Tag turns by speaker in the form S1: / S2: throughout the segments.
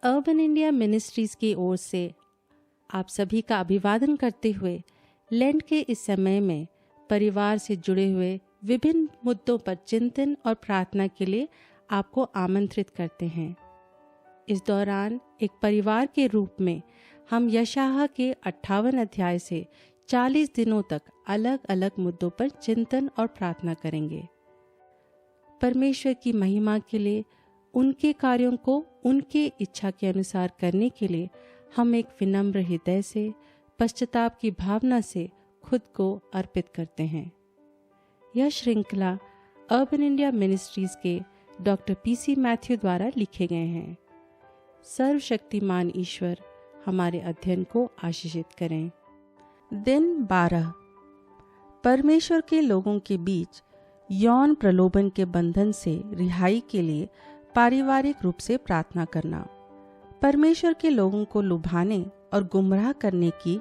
S1: Urban India ministries की ओर से आप सभी का अभिवादन करते हुए लेंट के इस समय में परिवार से जुड़े हुए विभिन्न मुद्दों पर चिंतन और प्रार्थना के लिए आपको आमंत्रित करते हैं। इस दौरान एक परिवार के रूप में हम यशायाह के 58 अध्याय से 40 दिनों तक अलग अलग मुद्दों पर चिंतन और प्रार्थना करेंगे। परमेश्वर की महिमा के लिए, उनके कार्यों को उनके इच्छा के अनुसार करने के लिए हम एक विनम्र हृदय से, पश्चाताप की भावना से खुद को अर्पित करते हैं। यह श्रृंखला अर्बन इंडिया मिनिस्ट्रीज के डॉक्टर पीसी मैथ्यू द्वारा लिखे गए हैं। सर्वशक्तिमान ईश्वर हमारे अध्ययन को आशीषित करें। दिन 12। परमेश्वर के लोगों के बीच यौन प्रलोभन के बंधन से रिहाई के लिए पारिवारिक रूप से प्रार्थना करना। परमेश्वर के लोगों को लुभाने और गुमराह करने की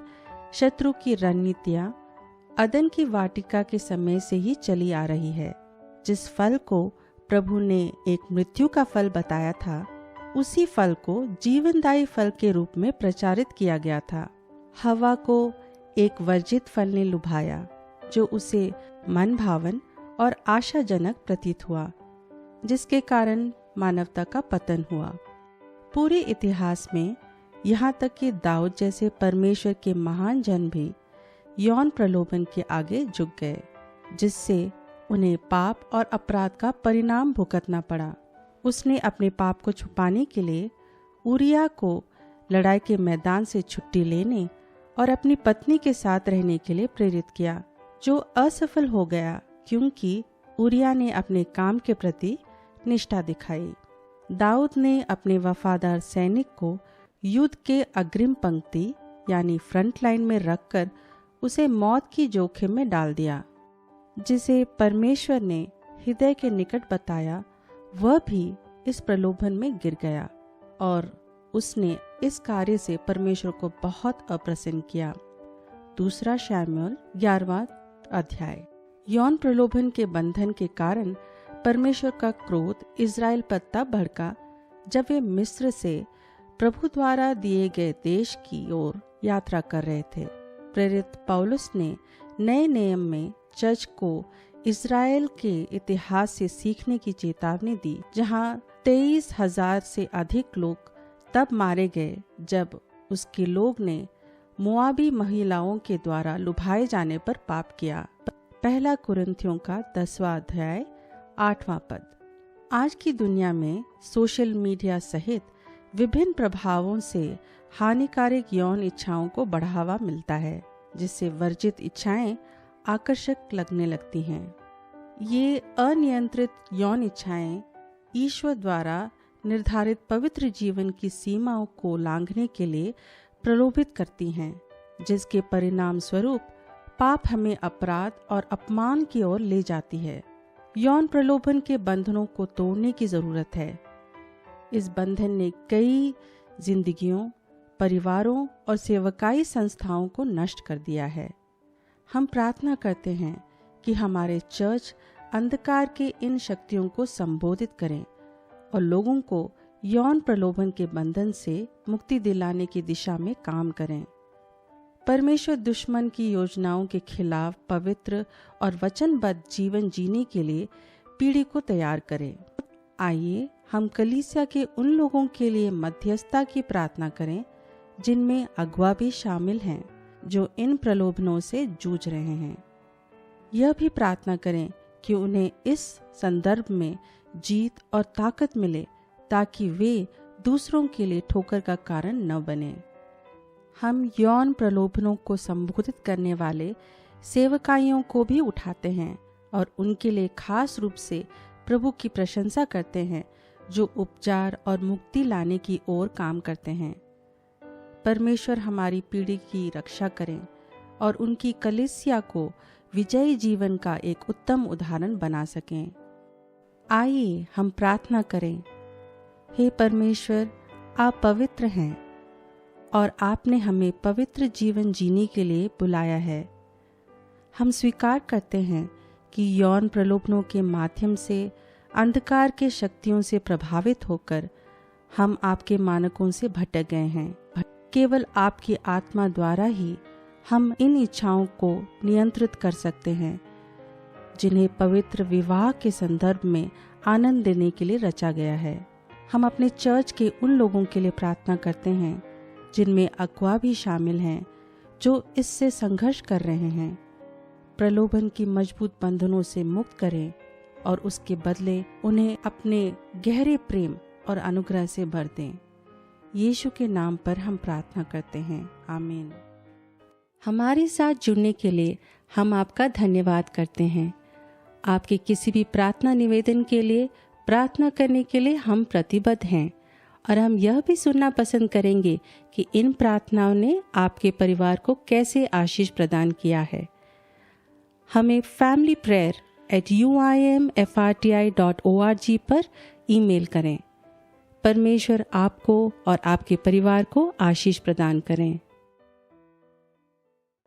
S1: शत्रु की रणनीतियां अदन की वाटिका के समय से ही चली आ रही है। जिस फल को प्रभु ने एक मृत्यु का फल बताया था, उसी फल को जीवनदायी फल के रूप में प्रचारित किया गया था। हवा को एक वर्जित फल ने लुभाया जो उसे मनभावन और आशाजनक प्रतीत हुआ, जिसके कारण मानवता का पतन हुआ। पूरे इतिहास में यहाँ तक कि दाऊद जैसे परमेश्वर के महान जन भी यौन प्रलोभन के आगे झुक गए, जिससे उन्हें पाप और अपराध का परिणाम भुगतना पड़ा। उसने अपने पाप को छुपाने के लिए उरिया को लड़ाई के मैदान से छुट्टी लेने और अपनी पत्नी के साथ रहने के लिए प्रेरित किया, जो असफल हो गया क्योंकि उरिया ने अपने काम के प्रति निष्ठा दिखाई। दाऊद ने अपने वफादार सैनिक को युद्ध के अग्रिम पंक्ति यानी फ्रंट लाइन में रखकर उसे मौत की जोखिम में डाल दिया। जिसे परमेश्वर ने हृदय के निकट बताया, वह भी इस प्रलोभन में गिर गया और उसने इस कार्य से परमेश्वर को बहुत अप्रसन्न किया। 2 शमूएल 11वां अध्याय। यौन प्रलोभन के बंधन के कारण परमेश्वर का क्रोध इज़राइल पर तब भड़का जब वे मिस्र से प्रभु द्वारा दिए गए देश की ओर यात्रा कर रहे थे। प्रेरित पौलुस ने नए नियम में चर्च को इज़राइल के इतिहास से सीखने की चेतावनी दी, जहां 23,000 से अधिक लोग तब मारे गए जब उसके लोग ने मोआबी महिलाओं के द्वारा लुभाए जाने पर पाप किया। पहला कुरिन्थियों का 10वां अध्याय 8वां पद। आज की दुनिया में सोशल मीडिया सहित विभिन्न प्रभावों से हानिकारक यौन इच्छाओं को बढ़ावा मिलता है, जिससे वर्जित इच्छाएं आकर्षक लगने लगती हैं। ये अनियंत्रित यौन इच्छाएं ईश्वर द्वारा निर्धारित पवित्र जीवन की सीमाओं को लांघने के लिए प्रलोभित करती हैं, जिसके परिणाम स्वरूप पाप हमें अपराध और अपमान की ओर ले जाती है। यौन प्रलोभन के बंधनों को तोड़ने की जरूरत है। इस बंधन ने कई जिंदगियों, परिवारों और सेवकाई संस्थाओं को नष्ट कर दिया है। हम प्रार्थना करते हैं कि हमारे चर्च अंधकार के इन शक्तियों को संबोधित करें और लोगों को यौन प्रलोभन के बंधन से मुक्ति दिलाने की दिशा में काम करें। परमेश्वर दुश्मन की योजनाओं के खिलाफ पवित्र और वचनबद्ध जीवन जीने के लिए पीढ़ी को तैयार करें। आइए हम कलीसिया के उन लोगों के लिए मध्यस्थता की प्रार्थना करें जिनमें अगुआ भी शामिल हैं, जो इन प्रलोभनों से जूझ रहे हैं। यह भी प्रार्थना करें कि उन्हें इस संदर्भ में जीत और ताकत मिले, ताकि वे दूसरों के लिए ठोकर का कारण न बने। हम यौन प्रलोभनों को संबोधित करने वाले सेवकाइयों को भी उठाते हैं और उनके लिए खास रूप से प्रभु की प्रशंसा करते हैं, जो उपचार और मुक्ति लाने की ओर काम करते हैं। परमेश्वर हमारी पीढ़ी की रक्षा करें और उनकी कलीसिया को विजयी जीवन का एक उत्तम उदाहरण बना सकें। आइए हम प्रार्थना करें। हे परमेश्वर, आप पवित्र हैं और आपने हमें पवित्र जीवन जीने के लिए बुलाया है। हम स्वीकार करते हैं कि यौन प्रलोभनों के माध्यम से अंधकार के शक्तियों से प्रभावित होकर हम आपके मानकों से भटक गए हैं। केवल आपकी आत्मा द्वारा ही हम इन इच्छाओं को नियंत्रित कर सकते हैं जिन्हें पवित्र विवाह के संदर्भ में आनंद देने के लिए रचा गया है। हम अपने चर्च के उन लोगों के लिए प्रार्थना करते हैं जिनमें अगुआ भी शामिल हैं जो इससे संघर्ष कर रहे हैं। प्रलोभन की मजबूत बंधनों से मुक्त करें और उसके बदले उन्हें अपने गहरे प्रेम और अनुग्रह से भर दें। यीशु के नाम पर हम प्रार्थना करते हैं, आमीन। हमारे साथ जुड़ने के लिए हम आपका धन्यवाद करते हैं। आपके किसी भी प्रार्थना निवेदन के लिए प्रार्थना करने के लिए हम प्रतिबद्ध हैं और हम यह भी सुनना पसंद करेंगे कि इन प्रार्थनाओं ने आपके परिवार को कैसे आशीष प्रदान किया है। हमें familyprayer@uimfrti.org पर ईमेल करें। परमेश्वर आपको और आपके परिवार को आशीष प्रदान करें।